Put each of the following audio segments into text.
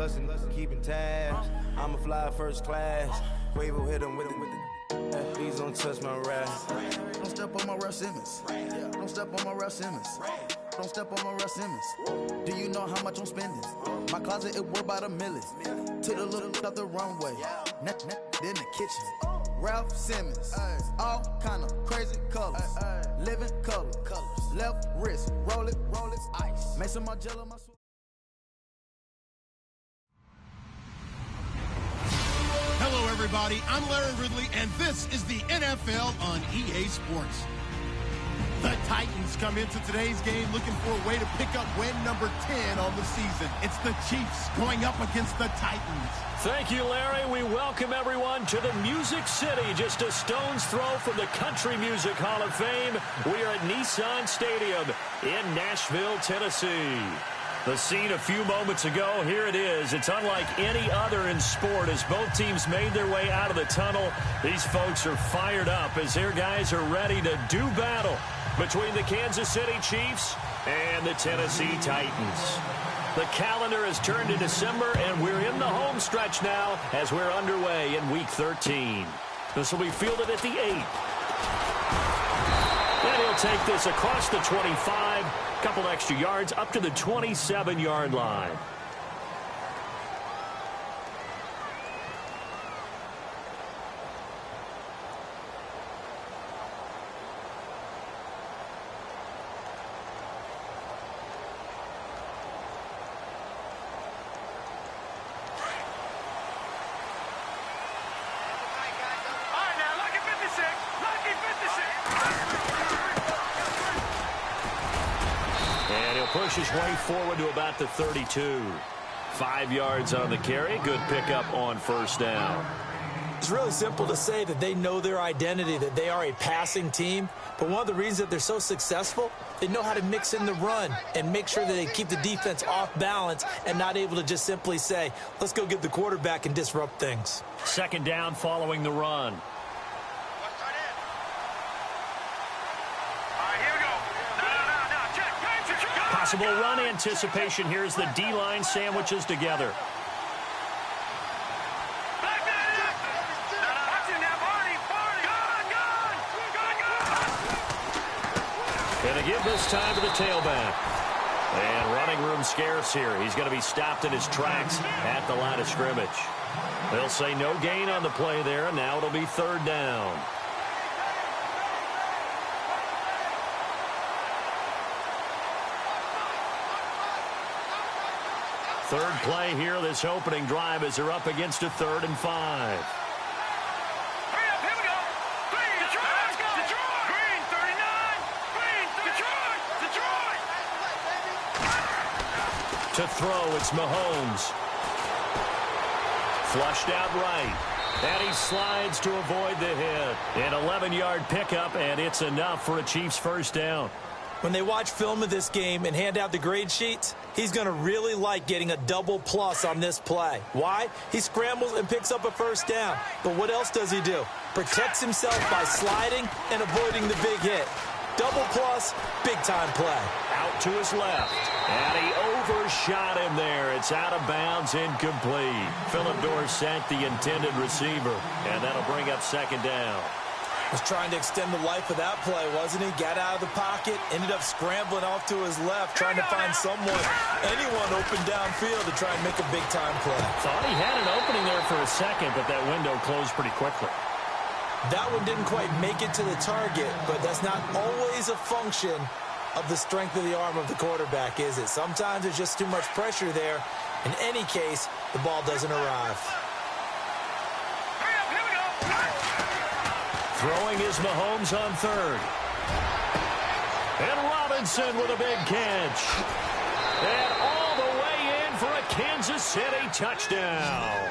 Blessing, keeping tabs. I'ma fly first class. Quavo hit him with the. Please don't touch my rap. Don't step on my Russ Simmons. Don't step on my Russ Simmons. Don't step on my Russ Simmons. Do you know how much I'm spending? My closet, it worth about $1 million. To the little of the runway. In the kitchen. Ralph Simmons. All kind of crazy colors. Living color. Left wrist. Roll it. Ice. Mason Margiela, my sweet. Hello, everybody. I'm Larry Ridley, and this is the NFL on EA Sports. The Titans come into today's game looking for a way to pick up win number 10 on the season. It's the Chiefs going up against the Titans. Thank you, Larry. We welcome everyone to the Music City, just a stone's throw from the Country Music Hall of Fame. We are at Nissan Stadium in Nashville, Tennessee. The scene a few moments ago, here it is. It's unlike any other in sport as both teams made their way out of the tunnel. These folks are fired up as their guys are ready to do battle between the Kansas City Chiefs and the Tennessee Titans. The calendar has turned to December, and we're in the home stretch now as we're underway in Week 13. This will be fielded at the 8. And he'll take this across the 25, couple extra yards up to the 27-yard line. Push his way forward to about the 32. 5 yards on the carry. Good pickup on first down. It's really simple to say that they know their identity, that they are a passing team. But one of the reasons that they're so successful, they know how to mix in the run and make sure that they keep the defense off balance and not able to just simply say, let's go get the quarterback and disrupt things. Second down following the run. Possible run anticipation. Here's the D-line sandwiches together. Gonna give this time to the tailback. And running room scarce here. He's going to be stopped in his tracks at the line of scrimmage. They'll say no gain on the play there, and now it'll be third down. Third play here, this opening drive, as they're up against a 3rd and 5. Hurry up, here we go. Green, Detroit, let's go. Detroit. Green, 39. Green, Detroit. To throw, it's Mahomes. Flushed out right. And he slides to avoid the hit. An 11-yard pickup, and it's enough for a Chiefs first down. When they watch film of this game and hand out the grade sheets, he's going to really like getting a double plus on this play. Why? He scrambles and picks up a first down. But what else does he do? Protects himself by sliding and avoiding the big hit. Double plus, big-time play. Out to his left. And he overshot him there. It's out of bounds, incomplete. Philip Dorsett, the intended receiver. And that'll bring up second down. Was trying to extend the life of that play, wasn't he? Got out of the pocket, ended up scrambling off to his left, trying to find anyone open downfield to try and make a big-time play. Thought he had an opening there for a second, but that window closed pretty quickly. That one didn't quite make it to the target, but that's not always a function of the strength of the arm of the quarterback, is it? Sometimes there's just too much pressure there. In any case, the ball doesn't arrive. Throwing is Mahomes on third. And Robinson with a big catch. And all the way in for a Kansas City touchdown.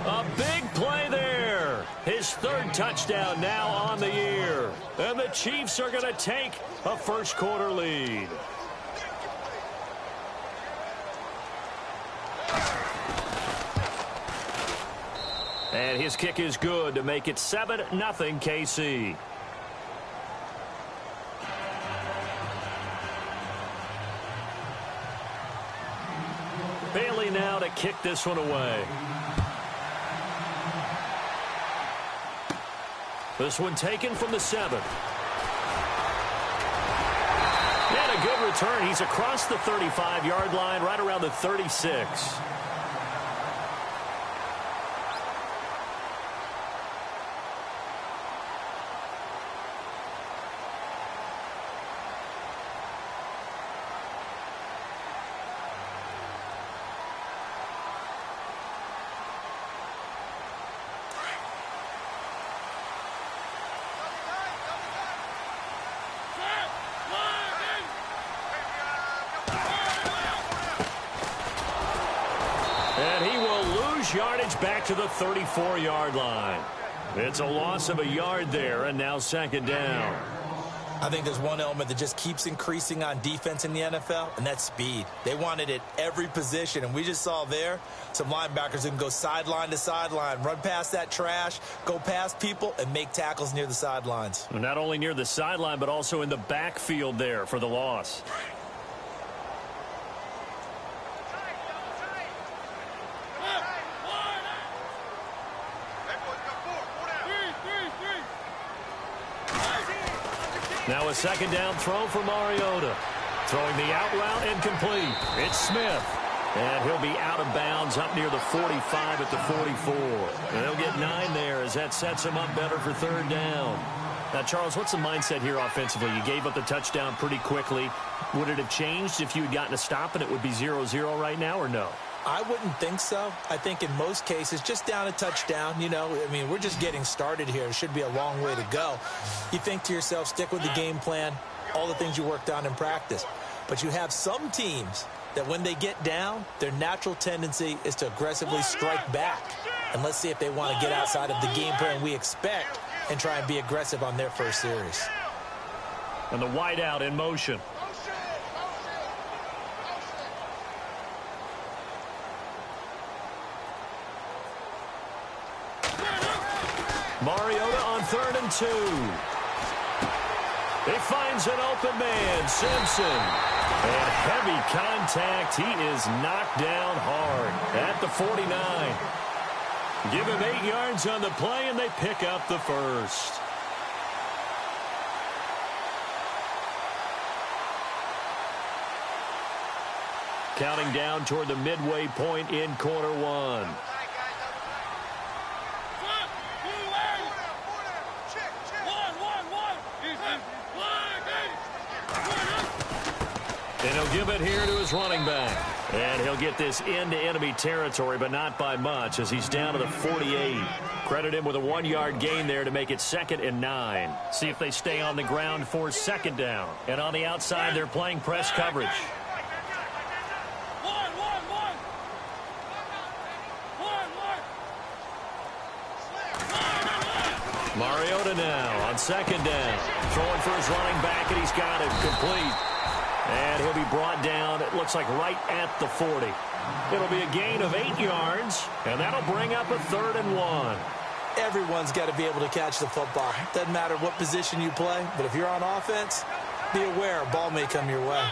A big play there. His third touchdown now on the year. And the Chiefs are going to take a first-quarter lead. And his kick is good to make it 7-0 KC. Bailey now to kick this one away. This one taken from the 7. And a good return. He's across the 35-yard line, right around the 36. And he will lose yardage back to the 34-yard line. It's a loss of a yard there, and now second down. I think there's one element that just keeps increasing on defense in the NFL, and that's speed. They want it at every position, and we just saw there some linebackers who can go sideline to sideline, run past that trash, go past people, and make tackles near the sidelines. Not only near the sideline, but also in the backfield there for the loss. Now a second down throw for Mariota. Throwing the out route incomplete. It's Smith. And he'll be out of bounds up near the 45 at the 44. And they'll get 9 there as that sets him up better for third down. Now, Charles, what's the mindset here offensively? You gave up the touchdown pretty quickly. Would it have changed if you had gotten a stop and it would be 0-0 right now, or no? I wouldn't think so. I think in most cases, just down a touchdown, you know, I mean, we're just getting started here. It should be a long way to go. You think to yourself, stick with the game plan, all the things you worked on in practice. But you have some teams that when they get down, their natural tendency is to aggressively strike back. And let's see if they want to get outside of the game plan we expect and try and be aggressive on their first series. And the wideout in motion. Mariota on 3rd and 2. He finds an open man, Simpson. And heavy contact. He is knocked down hard at the 49. Give him 8 yards on the play, and they pick up the first. Counting down toward the midway point in quarter 1. And he'll give it here to his running back. And he'll get this into enemy territory, but not by much, as he's down to the 48. Credit him with a 1-yard gain there to make it 2nd and 9. See if they stay on the ground for second down. And on the outside, they're playing press coverage. Mariota now on 2nd down. Throwing for his running back, and he's got it complete. And he'll be brought down, it looks like right at the 40. It'll be a gain of 8 yards, and that'll bring up a 3rd and 1. Everyone's got to be able to catch the football. Doesn't matter what position you play, but if you're on offense, be aware a ball may come your way.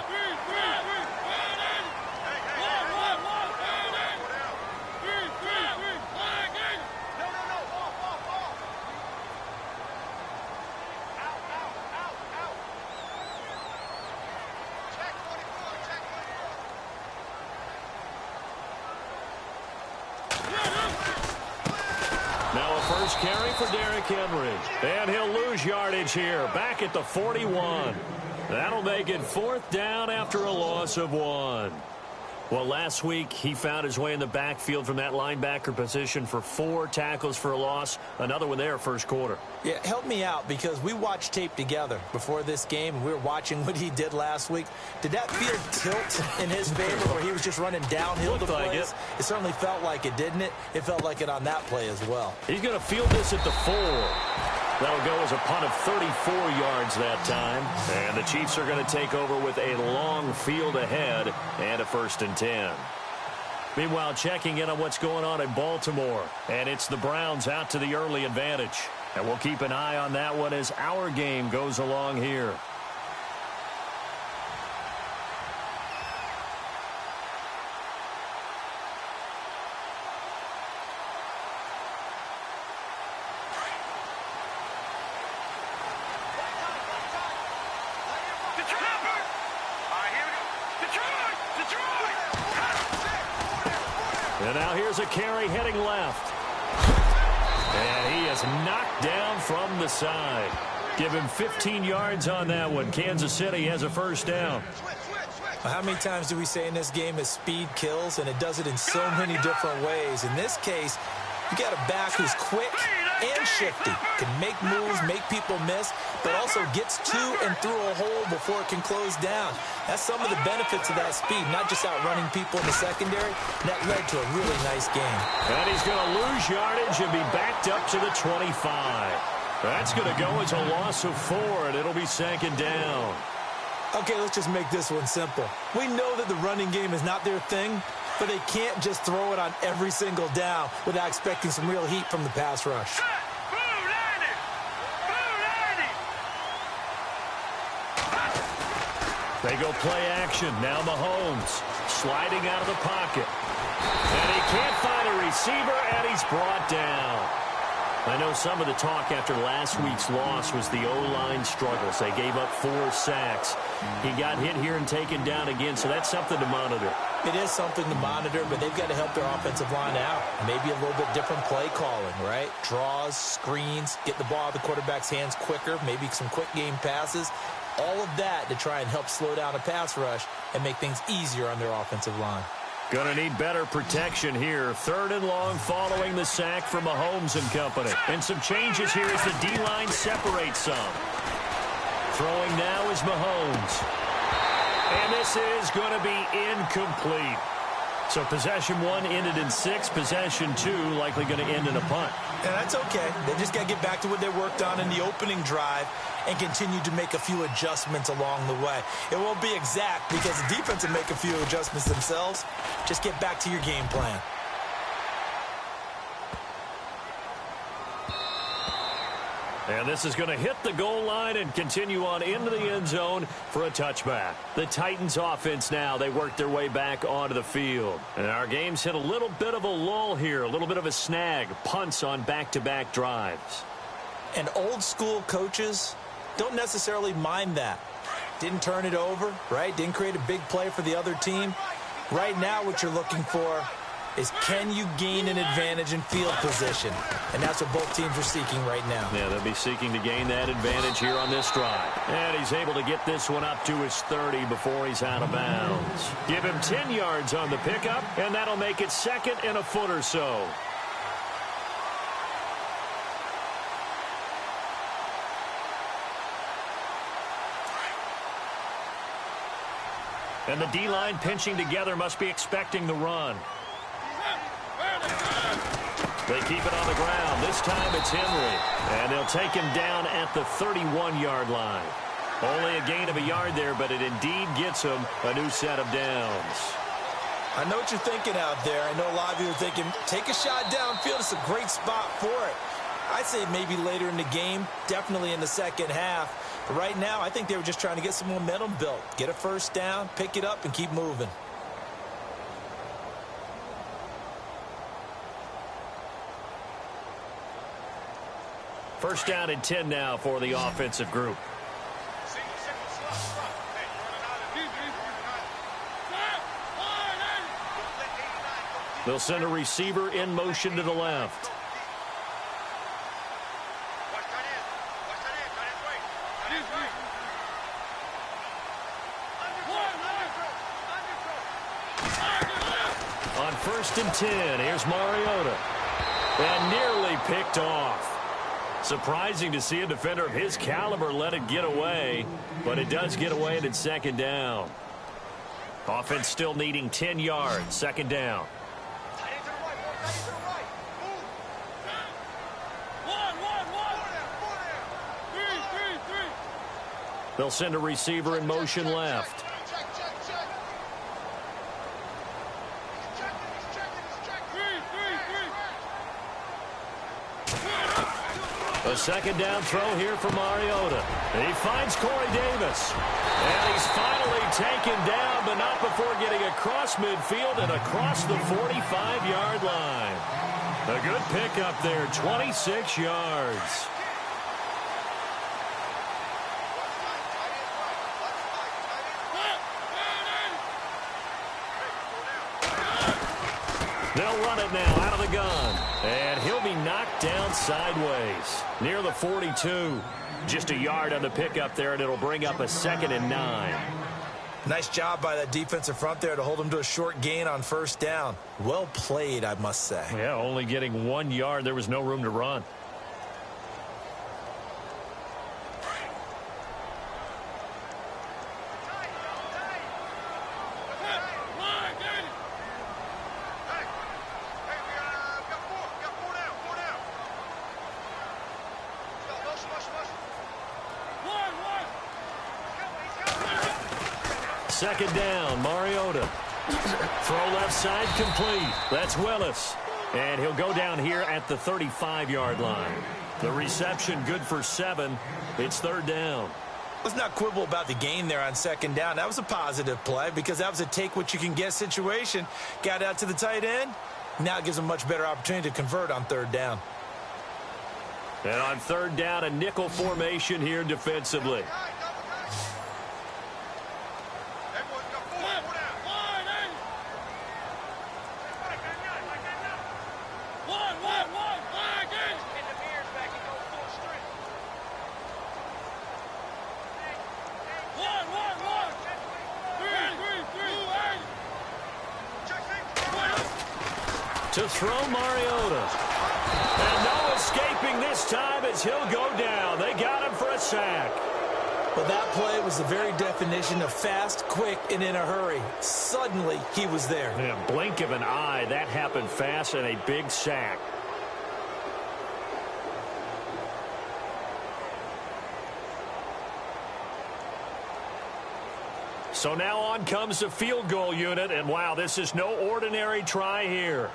Carry for Derrick Henry. And he'll lose yardage here, back at the 41. That'll make it 4th down after a loss of 1. Well, last week, he found his way in the backfield from that linebacker position for 4 tackles for a loss. Another one there, first quarter. Yeah, help me out, because we watched tape together before this game, and we were watching what he did last week. Did that field tilt in his favor, where he was just running downhill to plays? Like it certainly felt like it, didn't it? It felt like it on that play as well. He's going to field this at the 4. That'll go as a punt of 34 yards that time. And the Chiefs are going to take over with a long field ahead and a 1st and 10. Meanwhile, checking in on what's going on in Baltimore. And it's the Browns out to the early advantage. And we'll keep an eye on that one as our game goes along here. And now here's a carry heading left. And he is knocked down from the side. Give him 15 yards on that one. Kansas City has a first down. How many times do we say in this game that speed kills, and it does it in so many different ways? In this case, you got a back who's quick and shifty, can make moves, make people miss, but also gets to and through a hole before it can close down. That's some of the benefits of that speed, not just outrunning people in the secondary. And that led to a really nice game. And he's going to lose yardage and be backed up to the 25. That's going to go as a loss of 4, and it'll be second down. Okay, let's just make this one simple. We know that the running game is not their thing, but they can't just throw it on every single down without expecting some real heat from the pass rush. They go play action. Now Mahomes sliding out of the pocket. And he can't find a receiver, and he's brought down. I know some of the talk after last week's loss was the O-line struggles. They gave up 4 sacks. He got hit here and taken down again, so that's something to monitor. It is something to monitor, but they've got to help their offensive line out. Maybe a little bit different play calling, right? Draws, screens, get the ball out of the quarterback's hands quicker, maybe some quick game passes. All of that to try and help slow down a pass rush and make things easier on their offensive line. Going to need better protection here. 3rd and long following the sack from Mahomes and company. And some changes here as the D-line separates some. Throwing now is Mahomes. And this is going to be incomplete. So possession 1 ended in 6. Possession 2 likely going to end in a punt. And that's okay. They just got to get back to what they worked on in the opening drive and continue to make a few adjustments along the way. It won't be exact because the defense will make a few adjustments themselves. Just get back to your game plan. And this is going to hit the goal line and continue on into the end zone for a touchback. The Titans offense now, they work their way back onto the field. And our game's hit a little bit of a lull here, a little bit of a snag. Punts on back-to-back drives. And old school coaches don't necessarily mind that. Didn't turn it over, right? Didn't create a big play for the other team. Right now what you're looking for is can you gain an advantage in field position? And that's what both teams are seeking right now. Yeah, they'll be seeking to gain that advantage here on this drive. And he's able to get this one up to his 30 before he's out of bounds. Give him 10 yards on the pickup, and that'll make it 2nd and a foot or so. And the D-line pinching together must be expecting the run. They keep it on the ground. This time it's Henry. And they'll take him down at the 31-yard line. Only a gain of a yard there, but it indeed gets him a new set of downs. I know what you're thinking out there. I know a lot of you are thinking, take a shot downfield. It's a great spot for it. I'd say maybe later in the game, definitely in the second half. But right now, I think they were just trying to get some momentum built. Get a first down, pick it up, and keep moving. First down and 10 now for the offensive group. They'll send a receiver in motion to the left. On 1st and 10, here's Mariota. And nearly picked off. Surprising to see a defender of his caliber let it get away, but it does get away and it's 2nd down. Offense still needing 10 yards, 2nd down. They'll send a receiver in motion left. A 2nd down throw here for Mariota. He finds Corey Davis. And he's finally taken down, but not before getting across midfield and across the 45-yard line. A good pickup there, 26 yards. They'll run it now out of the gun. And he'll be knocked down sideways near the 42. Just a yard on the pickup there, and it'll bring up a 2nd and 9. Nice job by that defensive front there to hold him to a short gain on 1st down. Well played, I must say. Yeah, only getting 1 yard. There was no room to run. Second down, Mariota. Throw left side complete. That's Willis. And he'll go down here at the 35-yard line. The reception good for 7. It's 3rd down. Let's not quibble about the gain there on 2nd down. That was a positive play because that was a take-what-you-can-get situation. Got out to the tight end. Now it gives him a much better opportunity to convert on 3rd down. And on 3rd down, a nickel formation here defensively. To throw Mariota. And no escaping this time as he'll go down. They got him for a sack. Well, that play was the very definition of fast, quick, and in a hurry. Suddenly, he was there. In a blink of an eye, that happened fast and a big sack. So now on comes the field goal unit, and wow, this is no ordinary try here.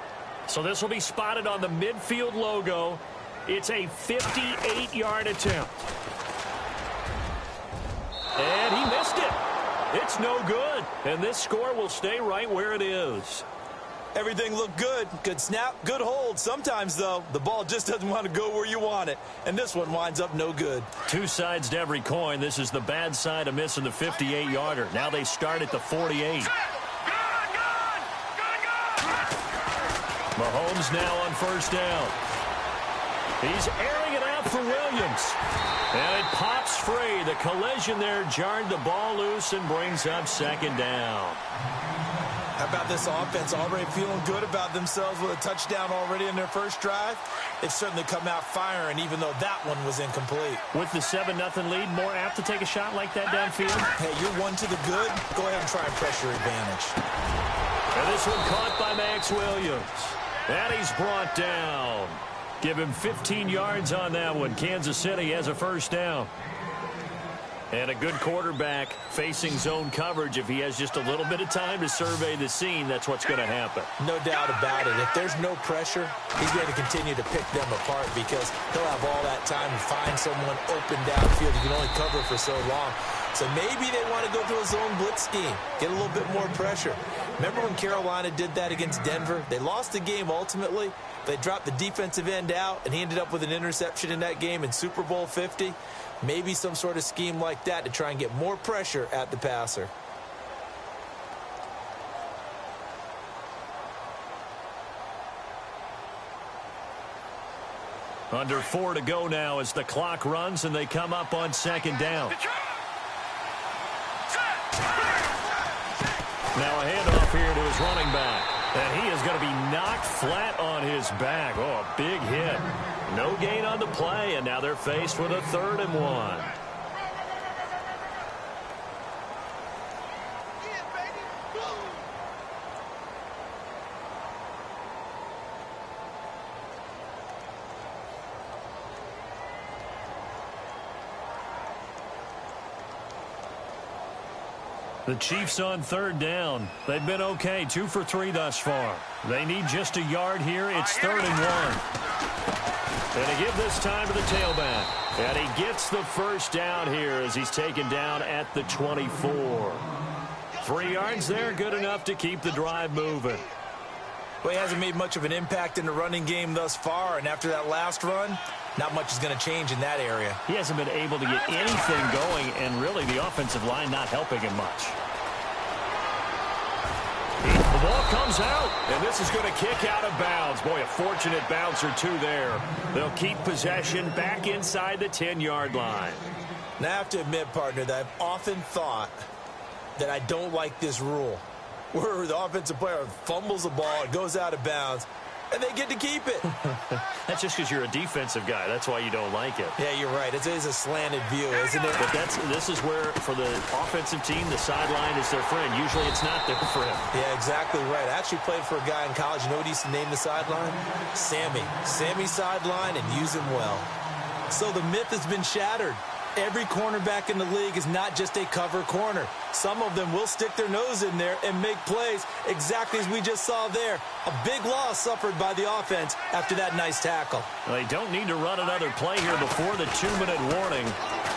So this will be spotted on the midfield logo. It's a 58-yard attempt. And he missed it. It's no good. And this score will stay right where it is. Everything looked good. Good snap, good hold. Sometimes, though, the ball just doesn't want to go where you want it. And this one winds up no good. Two sides to every coin. This is the bad side of missing the 58-yarder. Now they start at the 48. Mahomes now on 1st down. He's airing it out for Williams. And it pops free. The collision there jarred the ball loose and brings up 2nd down. How about this offense already feeling good about themselves with a touchdown already in their first drive? They've certainly come out firing, even though that one was incomplete. With the 7-0 lead, more apt to take a shot like that downfield? Hey, you're one to the good. Go ahead and try and pressure advantage. And this one caught by Max Williams. And he's brought down. Give him 15 yards on that one. Kansas City has a 1st down. And a good quarterback facing zone coverage. If he has just a little bit of time to survey the scene, that's what's going to happen. No doubt about it. If there's no pressure, he's going to continue to pick them apart because he'll have all that time to find someone open downfield. You can only cover for so long. So maybe they want to go to a zone blitz scheme, get a little bit more pressure. Remember when Carolina did that against Denver? They lost the game ultimately. They dropped the defensive end out, and he ended up with an interception in that game in Super Bowl 50. Maybe some sort of scheme like that to try and get more pressure at the passer. Under 4 to go now as the clock runs and they come up on 2nd down. Now a handoff here to his running back. And he is going to be knocked flat on his back. Oh, a big hit. No gain on the play, and now they're faced with a 3rd and 1. The Chiefs on 3rd down. They've been okay, 2 for 3 thus far. They need just a yard here. It's 3rd and 1. And they give this time to the tailback. And he gets the 1st down here as he's taken down at the 24. 3 yards there, good enough to keep the drive moving. Well, he hasn't made much of an impact in the running game thus far, and after that last run, not much is going to change in that area. He hasn't been able to get anything going, and really the offensive line not helping him much. The ball comes out, and this is going to kick out of bounds. Boy, a fortunate bounce or two there. They'll keep possession back inside the 10-yard line. Now, I have to admit, partner, that I've often thought that I don't like this rule, where the offensive player fumbles the ball, it goes out of bounds, and they get to keep it. That's just because you're a defensive guy. That's why you don't like it. Yeah, you're right. It is a slanted view, isn't it? But this is where, for the offensive team, the sideline is their friend. Usually it's not their friend. Yeah, exactly right. I actually played for a guy in college. You know what he used to name the sideline? Sammy. Sammy sideline, and use him well. So the myth has been shattered. Every cornerback in the league is not just a cover corner. Some of them will stick their nose in there and make plays exactly as we just saw there. A big loss suffered by the offense after that nice tackle. Well, they don't need to run another play here before the 2-minute warning.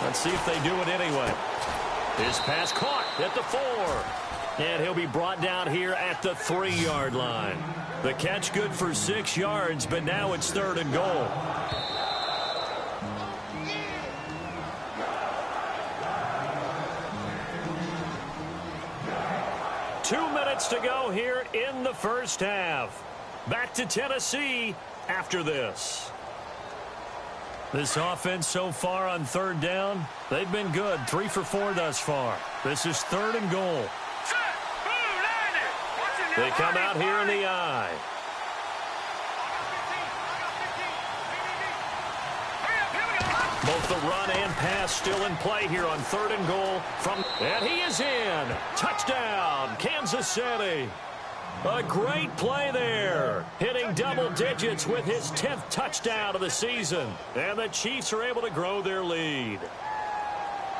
Let's see if they do it anyway. His pass caught at the 4. And he'll be brought down here at the 3-yard line. The catch good for 6 yards, but now it's 3rd and goal. To go here in the first half. Back to Tennessee after this. This offense so far on 3rd down, they've been good. 3 for 4 thus far. This is 3rd and goal. They come out here in the I. Both the run and pass still in play here on 3rd and goal. And he is in. Touchdown, Kansas City. A great play there. Hitting double digits with his 10th touchdown of the season. And the Chiefs are able to grow their lead.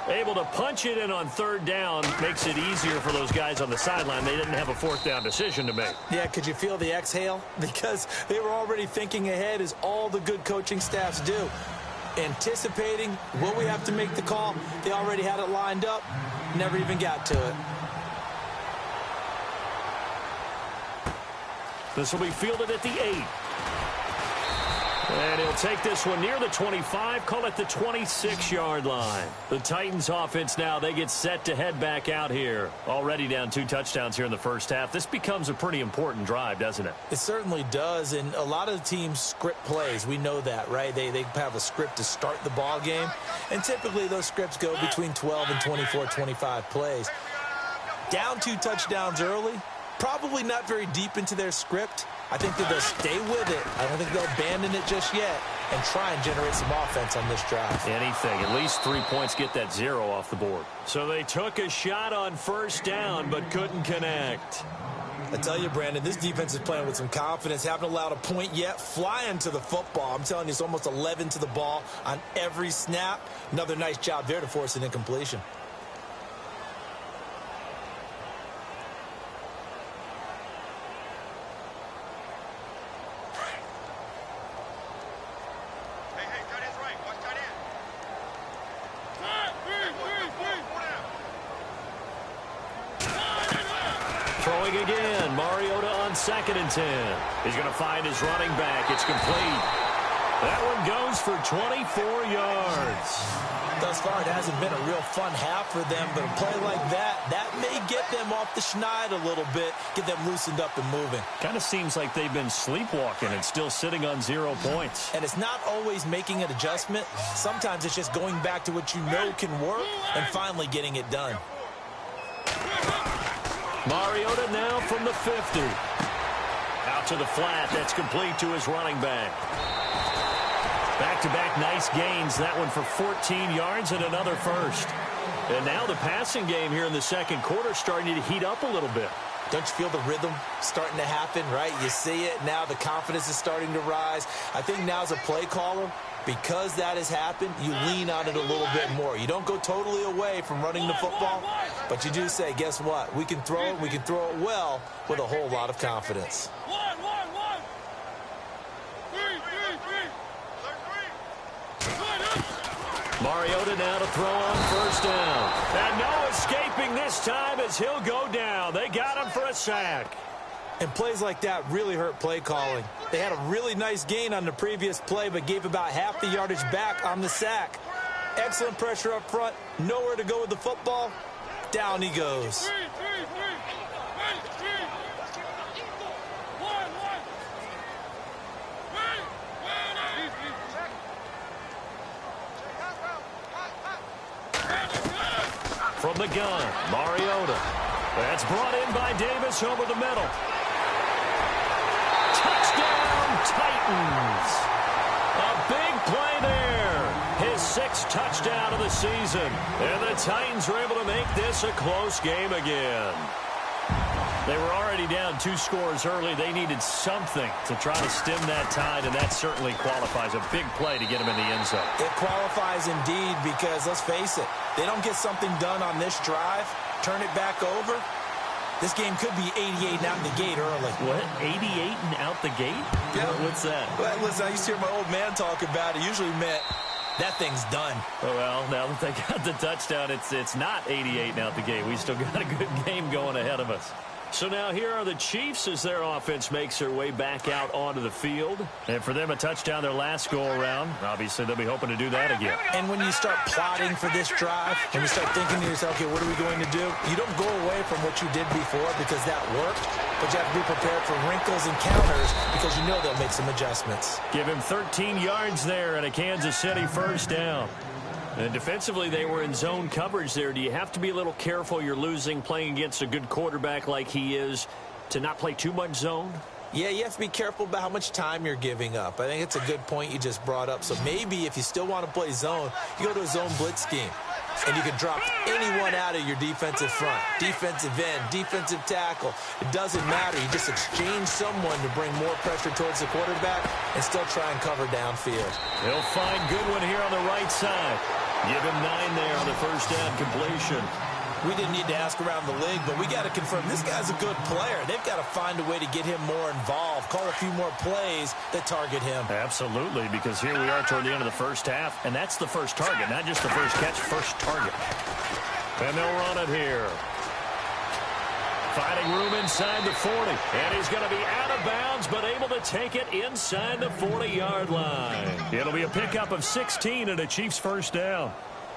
Able to punch it in on 3rd down makes it easier for those guys on the sideline. They didn't have a 4th down decision to make. Yeah, could you feel the exhale? Because they were already thinking ahead, as all the good coaching staffs do. Anticipating, will we have to make the call? They already had it lined up, never even got to it. This will be fielded at the 8. And he'll take this one near the 25, call it the 26-yard line. The Titans offense now, they get set to head back out here. Already down 2 touchdowns here in the first half. This becomes a pretty important drive, doesn't it? It certainly does, and a lot of the teams script plays. We know that, right? They have a script to start the ball game, and typically those scripts go between 12 and 24, 25 plays. Down 2 touchdowns early, probably not very deep into their script. I think that they'll stay with it. I don't think they'll abandon it just yet and try and generate some offense on this drive. Anything. At least 3 points, get that 0 off the board. So they took a shot on 1st down but couldn't connect. I tell you, Brandon, this defense is playing with some confidence. Haven't allowed a point yet. Flying to the football. I'm telling you, it's almost 11 to the ball on every snap. Another nice job there to force an incompletion. Throwing again, Mariota on 2nd and 10. He's going to find his running back. It's complete. That one goes for 24 yards. Thus far, it hasn't been a real fun half for them, but a play like that may get them off the schneid a little bit, get them loosened up and moving. Kind of seems like they've been sleepwalking and still sitting on 0 points. And it's not always making an adjustment. Sometimes it's just going back to what you know can work and finally getting it done. Mariota now from the 50. Out to the flat. That's complete to his running back. Back-to-back nice gains. That one for 14 yards and another first. And now the passing game here in the second quarter starting to heat up a little bit. Don't you feel the rhythm starting to happen, right? You see it. Now the confidence is starting to rise. I think now as a play caller, because that has happened, you lean on it a little bit more. You don't go totally away from running the football, but you do say, guess what? We can throw it. We can throw it well with a whole lot of confidence. Mariota now to throw on 1st down. And no escaping this time as he'll go down. They got him for a sack. And plays like that really hurt play calling. They had a really nice gain on the previous play, but gave about half the yardage back on the sack. Excellent pressure up front. Nowhere to go with the football. Down he goes. from the gun. Mariota. That's brought in by Davis over the middle. Touchdown, Titans. A big play there. His 6th touchdown of the season. And the Titans were able to make this a close game again. They were already down 2 scores early. They needed something to try to stem that tide, and that certainly qualifies. A big play to get them in the end zone. It qualifies indeed because, let's face it, they don't get something done on this drive, turn it back over, this game could be 88 and out the gate early. What? 88 and out the gate? Yeah. What's that? Well, listen, I used to hear my old man talk about it. Usually meant that thing's done. Oh, well, now that they got the touchdown, it's not 88 and out the gate. We still got a good game going ahead of us. So now here are the Chiefs as their offense makes their way back out onto the field. And for them, a touchdown their last go-around. Obviously, they'll be hoping to do that again. And when you start plotting for this drive, when you start thinking to yourself, okay, what are we going to do? You don't go away from what you did before because that worked, but you have to be prepared for wrinkles and counters because you know they'll make some adjustments. Give him 13 yards there and a Kansas City first down. And defensively, they were in zone coverage there. Do you have to be a little careful you're losing playing against a good quarterback like he is to not play too much zone? Yeah, you have to be careful about how much time you're giving up. I think it's a good point you just brought up. So maybe if you still want to play zone, you go to a zone blitz scheme. And you can drop anyone out of your defensive front. Defensive end, defensive tackle. It doesn't matter. You just exchange someone to bring more pressure towards the quarterback and still try and cover downfield. He'll find Goodwin here on the right side. Give him 9 there on the first down completion. We didn't need to ask around the league, but we got to confirm this guy's a good player. They've got to find a way to get him more involved, call a few more plays that target him. Absolutely, because here we are toward the end of the first half, and that's the first target, not just the first catch, first target. And they'll run it here. Finding room inside the 40, and he's going to be out of bounds, but able to take it inside the 40-yard line. It'll be a pickup of 16 and a Chiefs first down.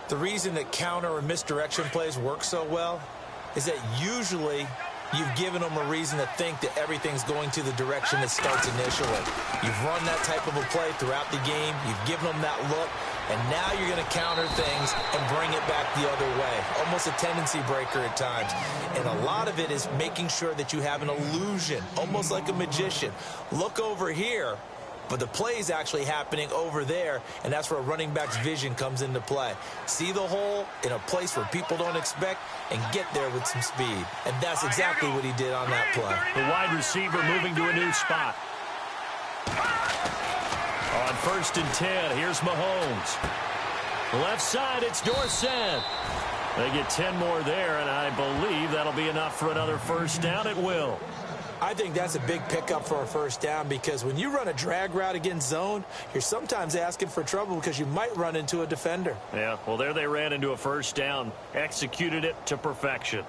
The reason that counter or misdirection plays work so well is that usually you've given them a reason to think that everything's going to the direction it starts initially. You've run that type of a play throughout the game. You've given them that look, and now you're going to counter things and bring it back the other way. Almost a tendency breaker at times. And a lot of it is making sure that you have an illusion, almost like a magician. Look over here. But the play is actually happening over there, and that's where a running back's vision comes into play. See the hole in a place where people don't expect and get there with some speed. And that's exactly what he did on that play. The wide receiver moving to a new spot. On 1st and 10, here's Mahomes. Left side, it's Dorsett. They get 10 more there, and I believe that'll be enough for another first down. It will. I think that's a big pickup for a first down because when you run a drag route against zone, you're sometimes asking for trouble because you might run into a defender. Yeah, well, there they ran into a first down, executed it to perfection.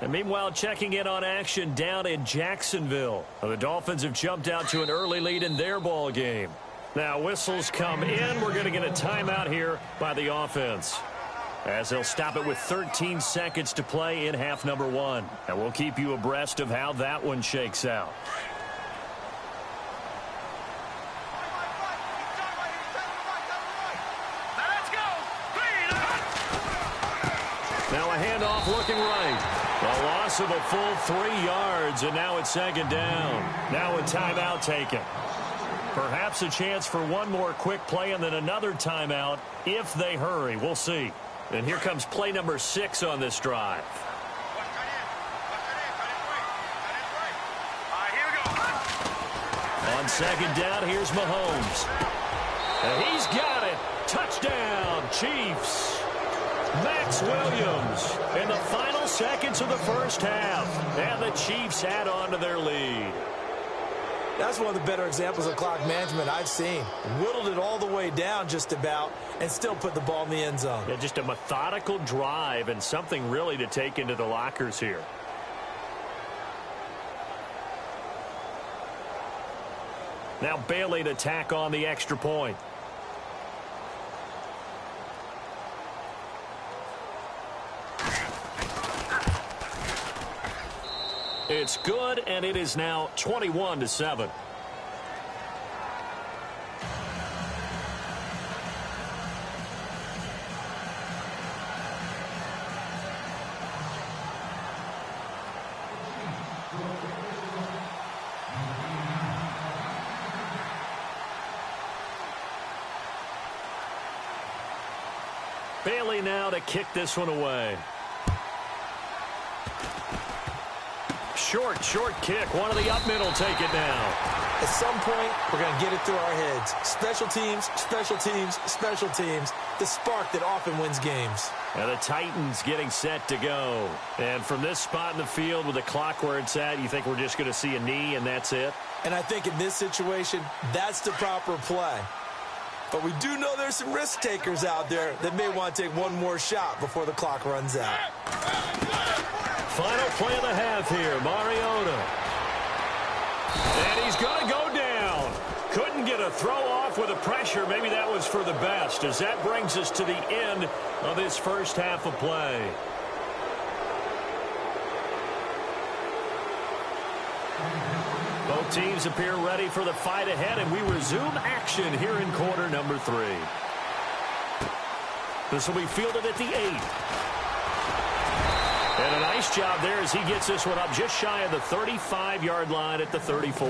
And meanwhile, checking in on action down in Jacksonville. The Dolphins have jumped out to an early lead in their ball game. Now, whistles come in. We're going to get a timeout here by the offense, as they'll stop it with 13 seconds to play in half number 1. And we'll keep you abreast of how that one shakes out. Now a handoff looking right. A loss of a full 3 yards, and now it's 2nd down. Now a timeout taken. Perhaps a chance for one more quick play and then another timeout if they hurry. We'll see. And here comes play number 6 on this drive. On 2nd down, here's Mahomes. And he's got it. Touchdown, Chiefs. Max Williams in the final seconds of the first half. And the Chiefs add on to their lead. That's one of the better examples of clock management I've seen. Whittled it all the way down just about and still put the ball in the end zone. Yeah, just a methodical drive and something really to take into the lockers here. Now Bailey to tack on the extra point. It's good, and it is now 21-7. Bailey now to kick this one away. Short kick. One of the up middle take it now. At some point, we're going to get it through our heads. Special teams, special teams, special teams. The spark that often wins games. And the Titans getting set to go. And from this spot in the field with the clock where it's at, you think we're just going to see a knee and that's it? And I think in this situation, that's the proper play. But we do know there's some risk takers out there that may want to take one more shot before the clock runs out. Final play of the half here, Mariota. And he's going to go down. Couldn't get a throw off with the pressure. Maybe that was for the best, as that brings us to the end of this first half of play. Both teams appear ready for the fight ahead, and we resume action here in quarter number 3. This will be fielded at the 8. And a nice job there as he gets this one up just shy of the 35-yard line at the 34.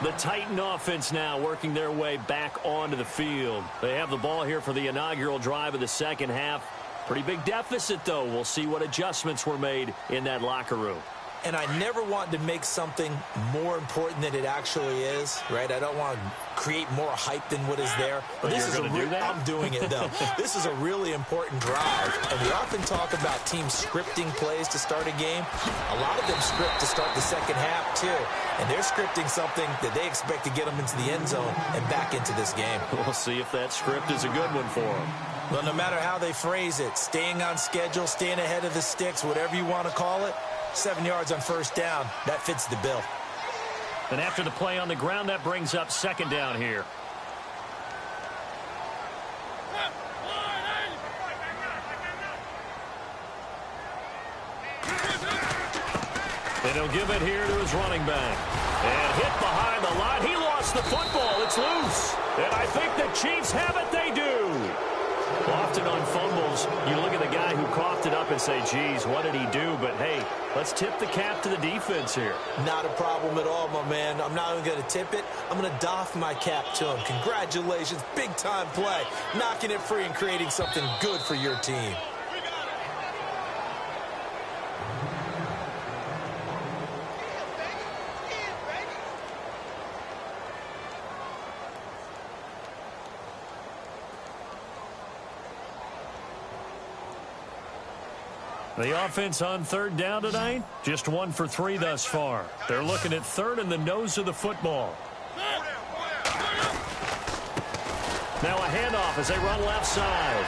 The Titan offense now working their way back onto the field. They have the ball here for the inaugural drive of the second half. Pretty big deficit, though. We'll see what adjustments were made in that locker room. And I never want to make something more important than it actually is, right? I don't want to create more hype than what is there. But this is I'm doing it, though. This is a really important drive. And we often talk about teams scripting plays to start a game. A lot of them script to start the second half, too. And they're scripting something that they expect to get them into the end zone and back into this game. We'll see if that script is a good one for them. Well, no matter how they phrase it, staying on schedule, staying ahead of the sticks, whatever you want to call it, 7 yards on first down, that fits the bill. And after the play on the ground, that brings up second down here. And he'll give it here to his running back. And hit behind the line. He lost the football. It's loose. And I think the Chiefs have it. They do. Often on fumbles, you look at the guy who coughed it up and say, geez, what did he do? But, hey, let's tip the cap to the defense here. Not a problem at all, my man. I'm not even going to tip it. I'm going to doff my cap to him. Congratulations. Big-time play. Knocking it free and creating something good for your team. The offense on third down tonight, just 1 for 3 thus far. They're looking at third and the nose of the football. Now a handoff as they run left side.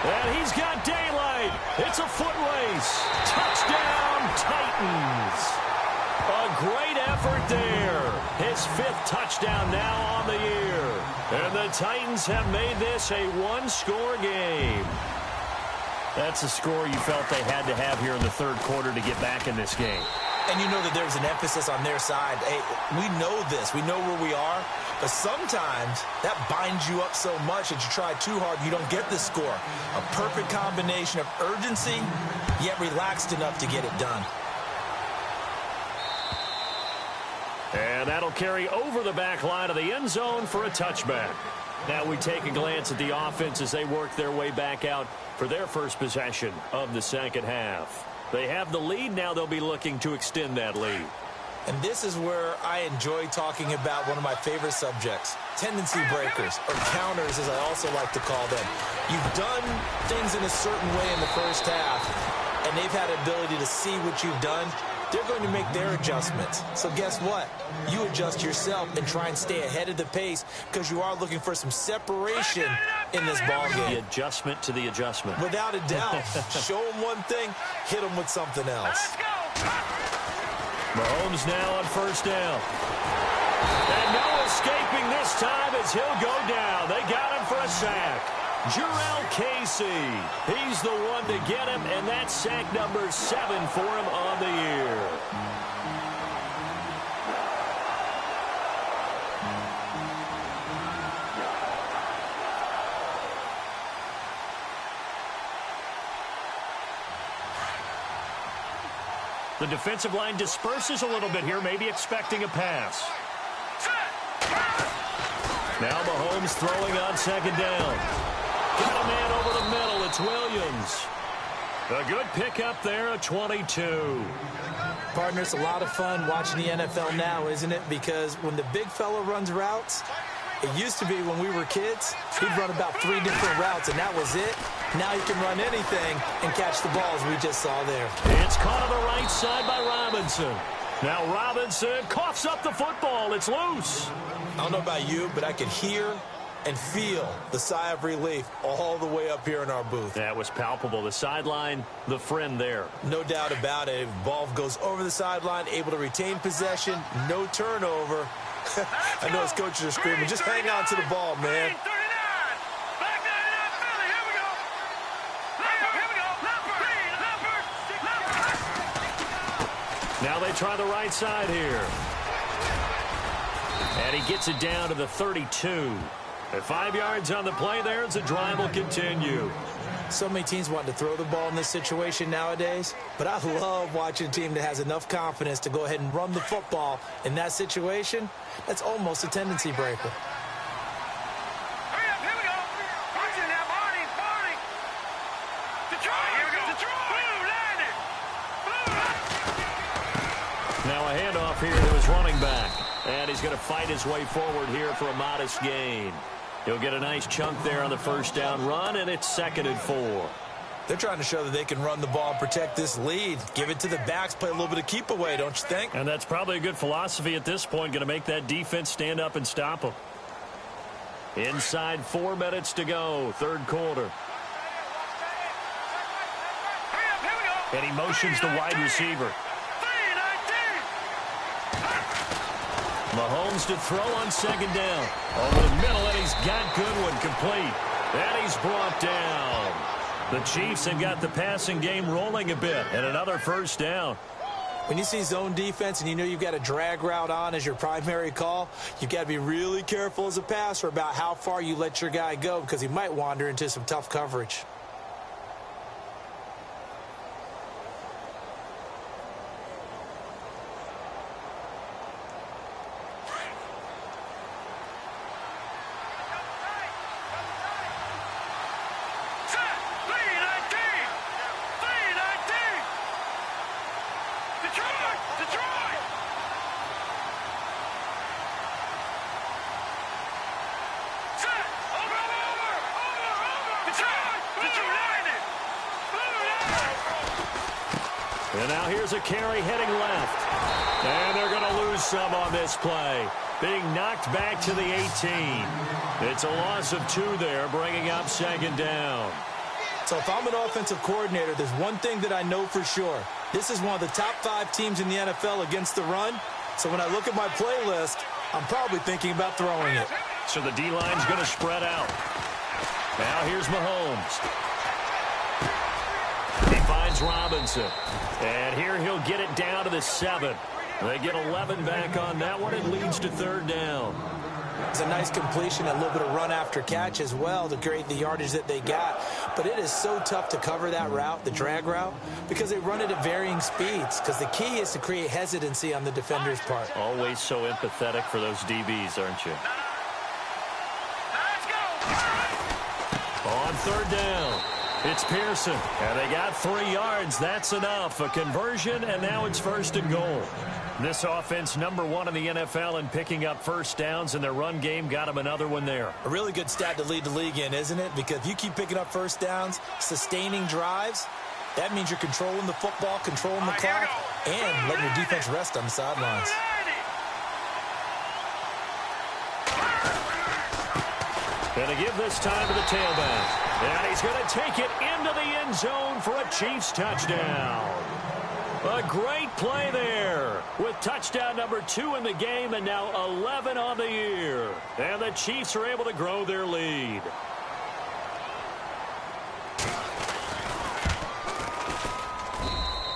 And he's got daylight. It's a foot race. Touchdown, Titans. A great effort there. His 5th touchdown now on the year. And the Titans have made this a one-score game. That's a score you felt they had to have here in the third quarter to get back in this game. And you know that there's an emphasis on their side. Hey, we know this. We know where we are. But sometimes that binds you up so much that you try too hard, you don't get the score. A perfect combination of urgency, yet relaxed enough to get it done. And that'll carry over the back line of the end zone for a touchback. Now we take a glance at the offense as they work their way back out for their first possession of the second half. They have the lead. Now they'll be looking to extend that lead. And this is where I enjoy talking about one of my favorite subjects, tendency breakers, or counters as I also like to call them. You've done things in a certain way in the first half, and they've had the ability to see what you've done. They're going to make their adjustments. So guess what? You adjust yourself and try and stay ahead of the pace because you are looking for some separation in this ball game. The adjustment to the adjustment. Without a doubt. Show them one thing, hit them with something else. Mahomes now on first down. And no escaping this time as he'll go down. They got him for a sack. Jurrell Casey, he's the one to get him, and that's sack number 7 for him on the year. The defensive line disperses a little bit here, maybe expecting a pass. Now Mahomes throwing on second down. Got a man over the middle. It's Williams. A good pickup there, a 22. Partner, it's a lot of fun watching the NFL now, isn't it? Because when the big fella runs routes, it used to be when we were kids, he'd run about 3 different routes, and that was it. Now he can run anything and catch the balls we just saw there. It's caught on the right side by Robinson. Now Robinson coughs up the football. It's loose. I don't know about you, but I could hear and feel the sigh of relief all the way up here in our booth. That was palpable. The sideline, the friend there. No doubt about it. If the ball goes over the sideline, able to retain possession, no turnover. I know his coaches are screaming, just hang on to the ball, man. Now they try the right side here. And he gets it down to the 32. At 5 yards on the play there, as the drive will continue. So many teams want to throw the ball in this situation nowadays, but I love watching a team that has enough confidence to go ahead and run the football in that situation. That's almost a tendency breaker. Now a handoff here to his running back. And he's going to fight his way forward here for a modest gain. He'll get a nice chunk there on the first down run, and it's 2nd and 4. They're trying to show that they can run the ball and protect this lead. Give it to the backs, play a little bit of keep away, don't you think? And that's probably a good philosophy at this point, going to make that defense stand up and stop them. Inside 4 minutes to go, 3rd quarter. And he motions the wide receiver. Mahomes to throw on 2nd down. Over the middle, and he's got Goodwin complete. And he's brought down. The Chiefs have got the passing game rolling a bit, and another 1st down. When you see zone defense and you know you've got a drag route on as your primary call, you've got to be really careful as a passer about how far you let your guy go because he might wander into some tough coverage. And now here's a carry heading left. And they're going to lose some on this play. Being knocked back to the 18. It's a loss of 2 there, bringing up 2nd down. So if I'm an offensive coordinator, there's one thing that I know for sure. This is one of the top 5 teams in the NFL against the run. So when I look at my playlist, I'm probably thinking about throwing it. So the D-line's going to spread out. Now here's Mahomes. He finds Robinson. And here he'll get it down to the 7. They get 11 back on that one. It leads to 3rd down. It's a nice completion, a little bit of run after catch as well to create the yardage that they got. But it is so tough to cover that route, the drag route, because they run it at varying speeds. Because the key is to create hesitancy on the defender's part. Always so empathetic for those DBs, aren't you? On 3rd down, it's Pearson. And they got 3 yards. That's enough. A conversion, and now it's 1st and goal. This offense, number 1 in the NFL in picking up 1st downs, and their run game got them another one there. A really good stat to lead the league in, isn't it? Because if you keep picking up 1st downs, sustaining drives, that means you're controlling the football, controlling the clock, and letting your defense rest on the sidelines. Going to give this time to the tailback. And he's going to take it into the end zone for a Chiefs touchdown. A great play there with touchdown number 2 in the game and now 11 on the year. And the Chiefs are able to grow their lead.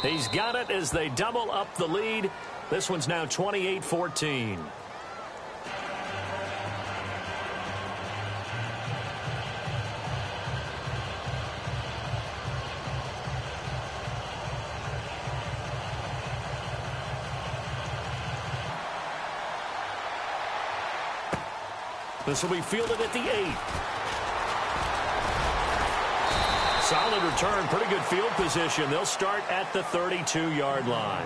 He's got it as they double up the lead. This one's now 28-14. This will be fielded at the 8. Solid return, pretty good field position. They'll start at the 32-yard line.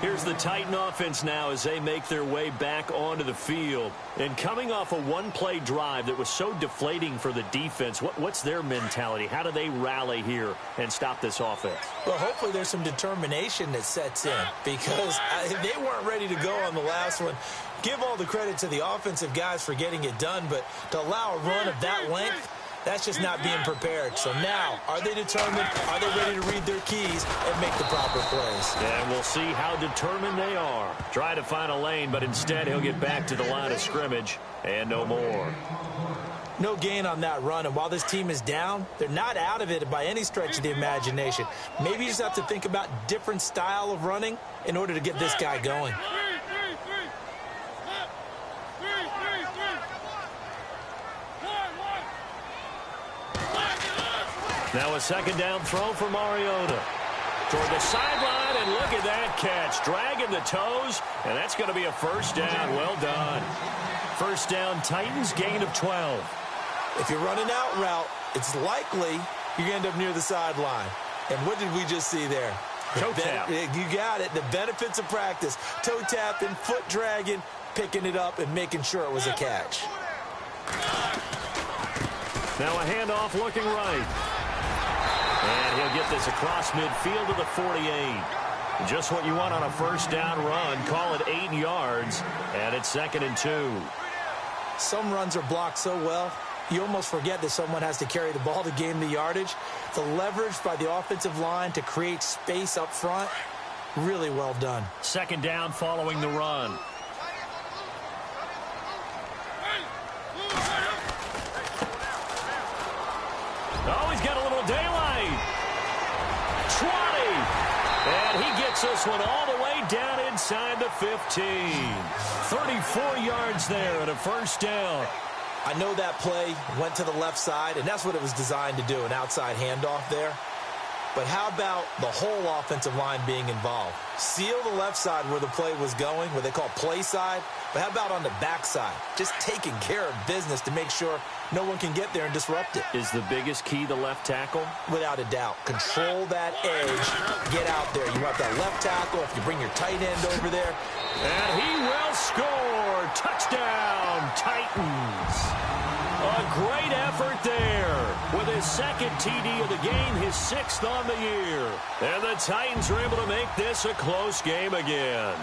Here's the Titan offense now as they make their way back onto the field. And coming off a one-play drive that was so deflating for the defense, what's their mentality? How do they rally here and stop this offense? Well, hopefully there's some determination that sets in because they weren't ready to go on the last one. Give all the credit to the offensive guys for getting it done, but to allow a run of that length, that's just not being prepared. So now, are they determined? Are they ready to read their keys and make the proper plays? And we'll see how determined they are. Try to find a lane, but instead he'll get back to the line of scrimmage and no more. No gain on that run, and while this team is down, they're not out of it by any stretch of the imagination. Maybe you just have to think about different style of running in order to get this guy going. Now a second down throw for Mariota. Toward the sideline, and look at that catch. Dragging the toes, and that's going to be a first down. Well done. First down, Titans, gain of 12. If you're running out route, it's likely you're going to end up near the sideline. And what did we just see there? Toe tap. You got it. The benefits of practice. Toe tapping, foot dragging, picking it up, and making sure it was a catch. Now a handoff looking right. And he'll get this across midfield to the 48. Just what you want on a first down run. Call it 8 yards, and it's 2nd and 2. Some runs are blocked so well, you almost forget that someone has to carry the ball to gain the yardage. The leverage by the offensive line to create space up front, really well done. Second down following the run. Oh, he's got a little daylight. 20. And he gets this one all the way down inside the 15. 34 yards there and a first down. I know that play went to the left side, and that's what it was designed to do, an outside handoff there. But how about the whole offensive line being involved? Seal the left side where the play was going, what they call play side. But how about on the back side? Just taking care of business to make sure no one can get there and disrupt it. Is the biggest key the left tackle? Without a doubt. Control that edge. Get out there. You want that left tackle. If you bring your tight end over there. And he will score. Touchdown, Titans. A great effort there with his second TD of the game, his 6th on the year. And the Titans are able to make this a close game again.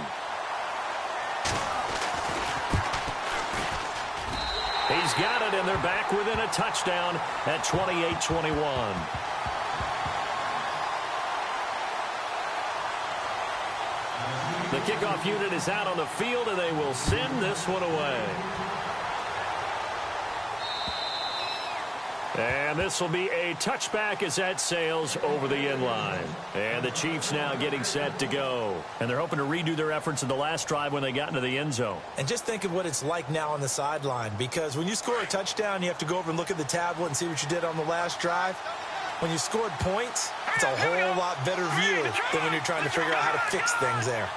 He's got it, and they're back within a touchdown at 28-21. The kickoff unit is out on the field, and they will send this one away. And this will be a touchback as that sails over the end line. And the Chiefs now getting set to go. And they're hoping to redo their efforts in the last drive when they got into the end zone. And just think of what it's like now on the sideline. Because when you score a touchdown, you have to go over and look at the tablet and see what you did on the last drive. When you scored points, it's a whole lot better view than when you're trying to figure out how to fix things there.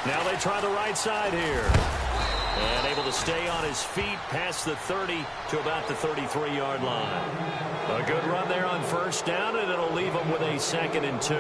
Now they try the right side here. And able to stay on his feet past the 30 to about the 33-yard line. A good run there on first down, and it'll leave him with a 2nd and 2.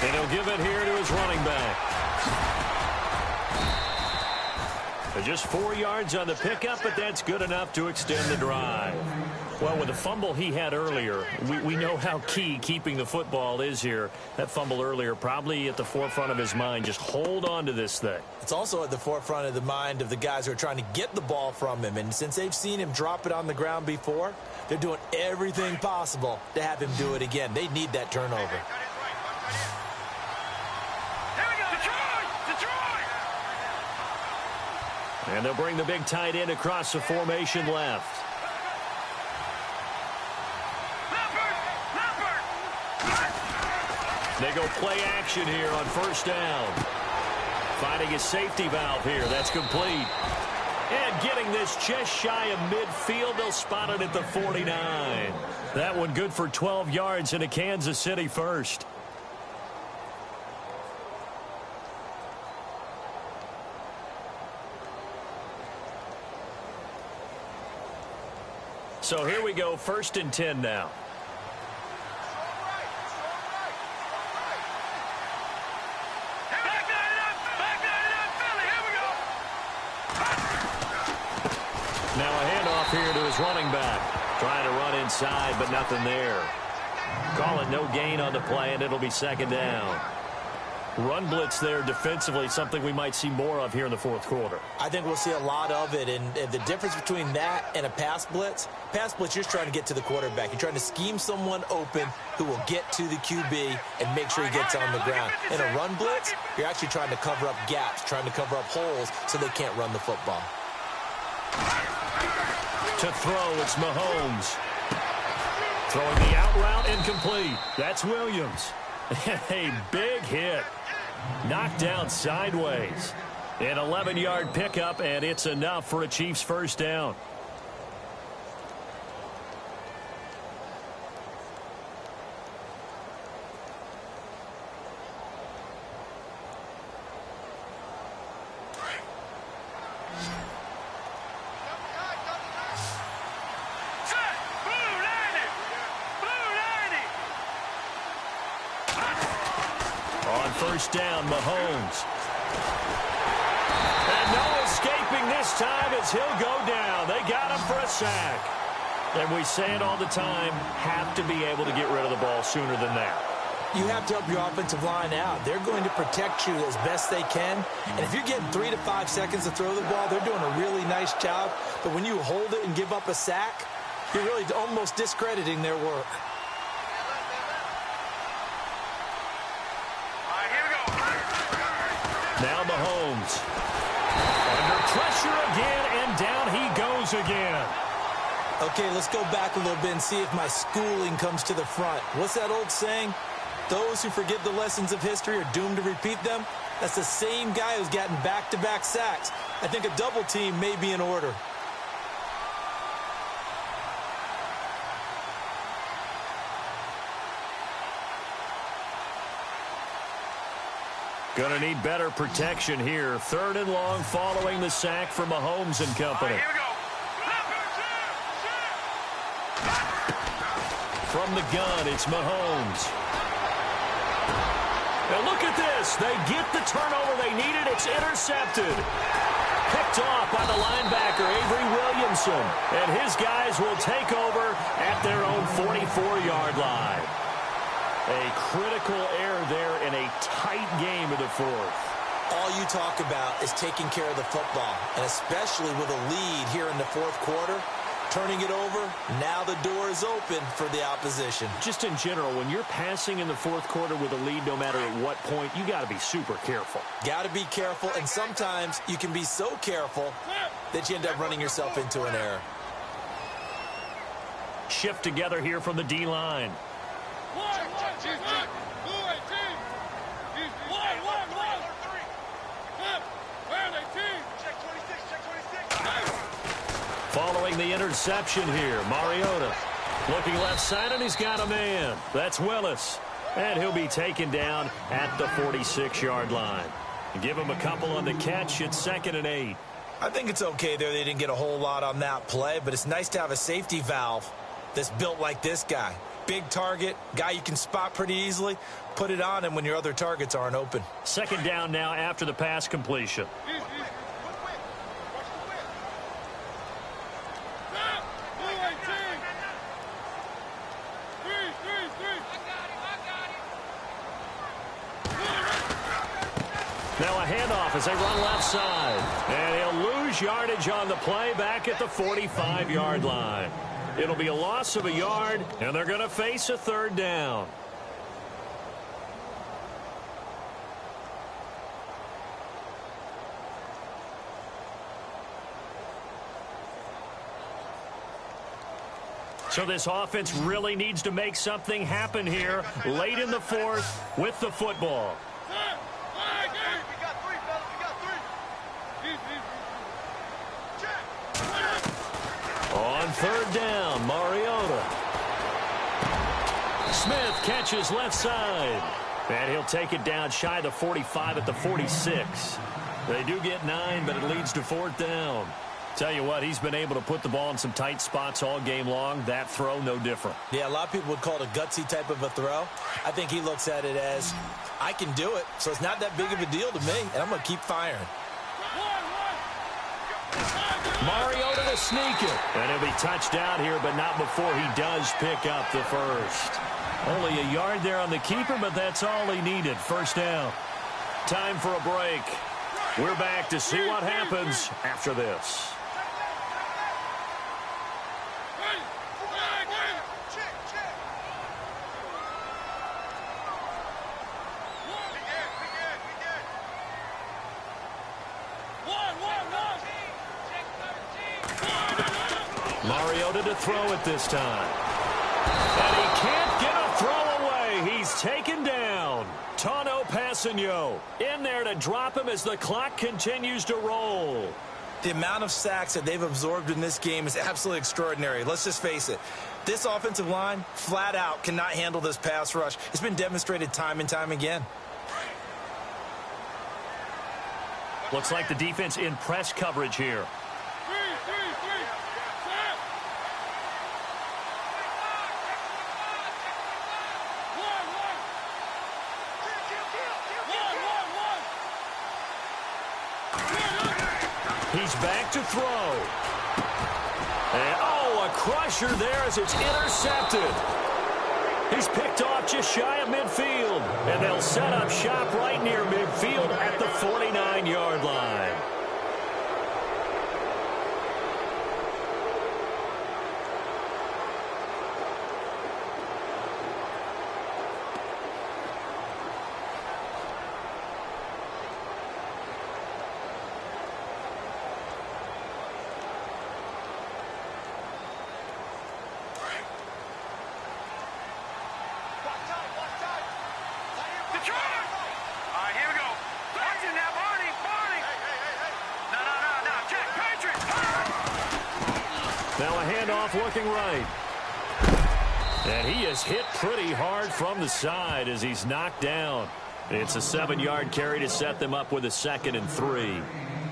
And he'll give it here to his running back. Just 4 yards on the pickup, but that's good enough to extend the drive. Well, with the fumble he had earlier, we know how key keeping the football is here. That fumble earlier probably at the forefront of his mind. Just hold on to this thing. It's also at the forefront of the mind of the guys who are trying to get the ball from him. And since they've seen him drop it on the ground before, they're doing everything possible to have him do it again. They need that turnover. And they'll bring the big tight end across the formation left. They go play action here on first down. Finding his safety valve here. That's complete. And getting this just shy of midfield. They'll spot it at the 49. That one good for 12 yards into Kansas City first. So here we go, 1st and 10 now. Now a handoff here to his running back. Trying to run inside, but nothing there. Calling no gain on the play, and it'll be 2nd down. Run blitz there defensively, something we might see more of here in the 4th quarter. I think we'll see a lot of it, and the difference between that and a pass blitz, you're just trying to get to the quarterback. You're trying to scheme someone open who will get to the QB and make sure he gets on the ground. In a run blitz, you're actually trying to cover up gaps, trying to cover up holes so they can't run the football. To throw, it's Mahomes. Throwing the out route, incomplete. That's Williams. A big hit. Knocked down sideways. An 11-yard pickup, and it's enough for a Chiefs 1st down. First down, Mahomes. And no escaping this time as he'll go down. They got him for a sack. And we say it all the time, have to be able to get rid of the ball sooner than that. You have to help your offensive line out. They're going to protect you as best they can. And if you're getting 3 to 5 seconds to throw the ball, they're doing a really nice job. But when you hold it and give up a sack, you're really almost discrediting their work. Now Mahomes. Under pressure again, and down he goes again. Okay, let's go back a little bit and see if my schooling comes to the front. What's that old saying? Those who forget the lessons of history are doomed to repeat them. That's the same guy who's gotten back-to-back sacks. I think a double team may be in order. Gonna need better protection here. 3rd and long following the sack for Mahomes and company. Here we go. From the gun, it's Mahomes. And look at this. They get the turnover they needed. It's intercepted. Picked off by the linebacker, Avery Williamson. And his guys will take over at their own 44-yard line. A critical error there in a tight game in the 4th. All you talk about is taking care of the football, and especially with a lead here in the 4th quarter, turning it over, now the door is open for the opposition. Just in general, when you're passing in the 4th quarter with a lead, no matter at what point, you got to be super careful. Got to be careful, and sometimes you can be so careful that you end up running yourself into an error. Shift together here from the D-line. Following the interception here, Mariota looking left side, and he's got a man. That's Willis. And he'll be taken down at the 46-yard line. Give him a couple on the catch. It's 2nd and 8. I think it's okay there. They didn't get a whole lot on that play, but it's nice to have a safety valve that's built like this guy. Big target, guy you can spot pretty easily. Put it on him when your other targets aren't open. 2nd down now after the pass completion. Now a handoff as they run left side. And he'll lose yardage on the play back at the 45-yard line. It'll be a loss of a yard, and they're going to face a 3rd down. So this offense really needs to make something happen here late in the 4th with the football. On third down, Mariota. Smith catches left side. And he'll take it down shy of the 45 at the 46. They do get 9, but it leads to fourth down. Tell you what, he's been able to put the ball in some tight spots all game long. That throw, no different. Yeah, a lot of people would call it a gutsy type of a throw. I think he looks at it as, I can do it, so it's not that big of a deal to me, and I'm going to keep firing. Mariota to sneak it. And he'll be touched down here, but not before he does pick up the first. Only a yard there on the keeper, but that's all he needed. First down. Time for a break. We're back to see what happens after this. Mariota to throw it this time. And he can't get a throw away. He's taken down. Tano Passanio in there to drop him as the clock continues to roll. The amount of sacks that they've absorbed in this game is absolutely extraordinary. Let's just face it. This offensive line, flat out, cannot handle this pass rush. It's been demonstrated time and time again. Looks like the defense in press coverage here. He's back to throw. And, oh, a crusher there as it's intercepted. He's picked off just shy of midfield. And they'll set up shop right near midfield at the 49-yard line. Now a handoff looking right. And he is hit pretty hard from the side as he's knocked down. It's a 7-yard carry to set them up with a 2nd and 3.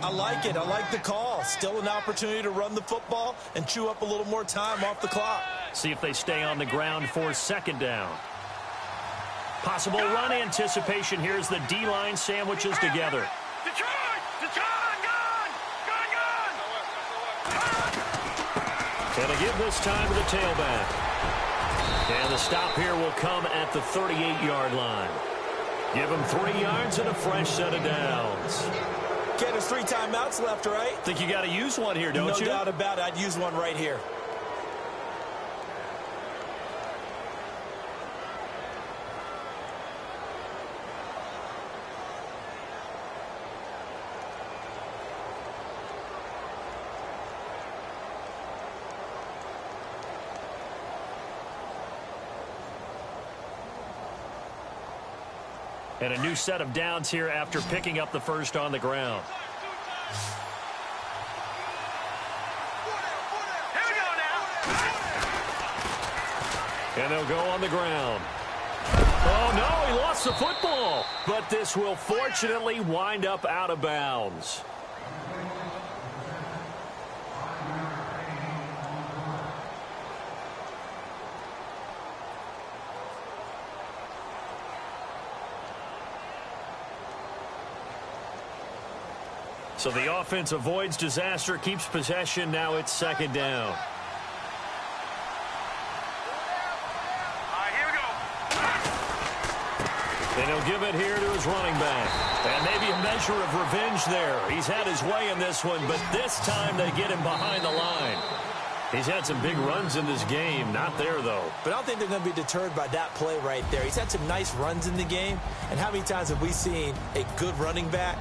I like it. I like the call. Still an opportunity to run the football and chew up a little more time off the clock. See if they stay on the ground for 2nd down. Possible run anticipation. Here's the D-line sandwiches together. Gonna give this time to the tailback. And the stop here will come at the 38-yard line. Give him 3 yards and a fresh set of downs. Okay, there's 3 timeouts left, right? Think you got to use one here, don't you? No doubt about it. I'd use one right here. And a new set of downs here after picking up the first on the ground. Here we go now. And they'll go on the ground. Oh, no, he lost the football. But this will fortunately wind up out of bounds. So the offense avoids disaster, keeps possession. Now it's 2nd down. All right, here we go. And he'll give it here to his running back. And maybe a measure of revenge there. He's had his way in this one, but this time they get him behind the line. He's had some big runs in this game. Not there, though. But I don't think they're going to be deterred by that play right there. He's had some nice runs in the game. And how many times have we seen a good running back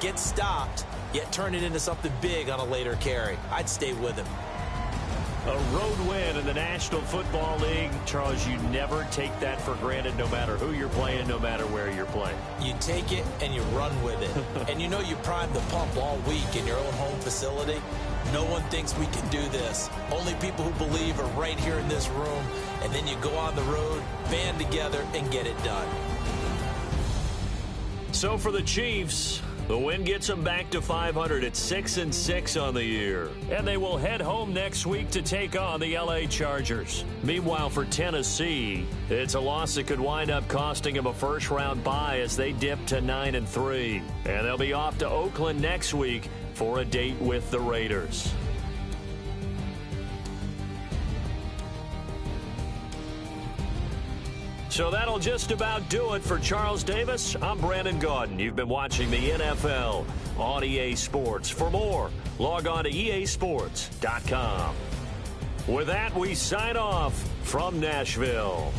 get stopped, yet turn it into something big on a later carry? I'd stay with him. A road win in the National Football League. Charles, you never take that for granted, no matter who you're playing, no matter where you're playing. You take it and you run with it. And you know you primed the pump all week in your own home facility. no one thinks we can do this. Only people who believe are right here in this room, and then you go on the road, band together, and get it done. So for the Chiefs, the win gets them back to 500 at 6-6 on the year. And they will head home next week to take on the LA Chargers. Meanwhile, for Tennessee, it's a loss that could wind up costing them a first-round bye as they dip to 9-3. And they'll be off to Oakland next week for a date with the Raiders. So that'll just about do it for Charles Davis. I'm Brandon Gaudin. You've been watching the NFL on EA Sports. For more, log on to easports.com. With that, we sign off from Nashville.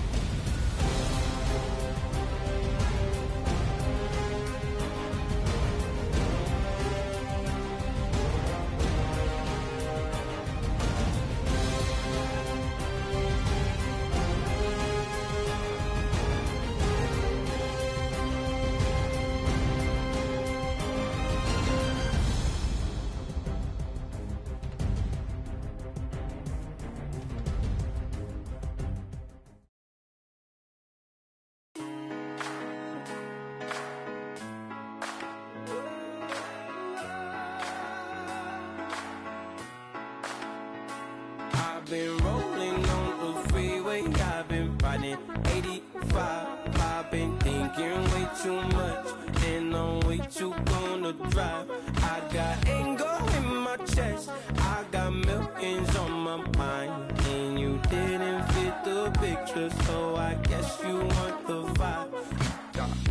I've been rolling on the freeway, I've been riding 85. I've been thinking way too much, and I'm way too gonna drive. I got anger in my chest, I got millions on my mind, and you didn't fit the picture, so I guess you want the vibe.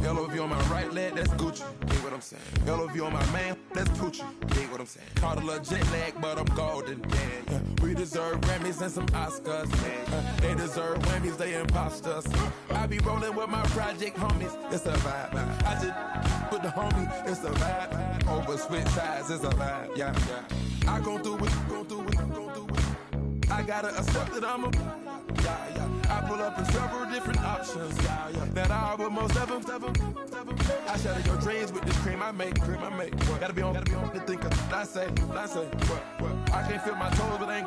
Yellow if you on my right leg, that's Gucci. Dig what I'm saying. Yellow if you on my man, that's Poochie. Dig what I'm saying. Caught a little jet lag, but I'm golden. Yeah. We deserve Grammys and some Oscars. They deserve Whammies, they imposters. I be rolling with my project homies. It's a vibe. I just with the homie. It's a vibe. Over switch sides, it's a vibe. Yeah. I gon' do it, gon' do it, gon' do it. I gotta accept that I'm a. Yeah. I pull up in several different options. That I will most ever. I shatter your dreams with this cream I make. Gotta be on to think of. I say. What? I can't feel my toes, but I ain't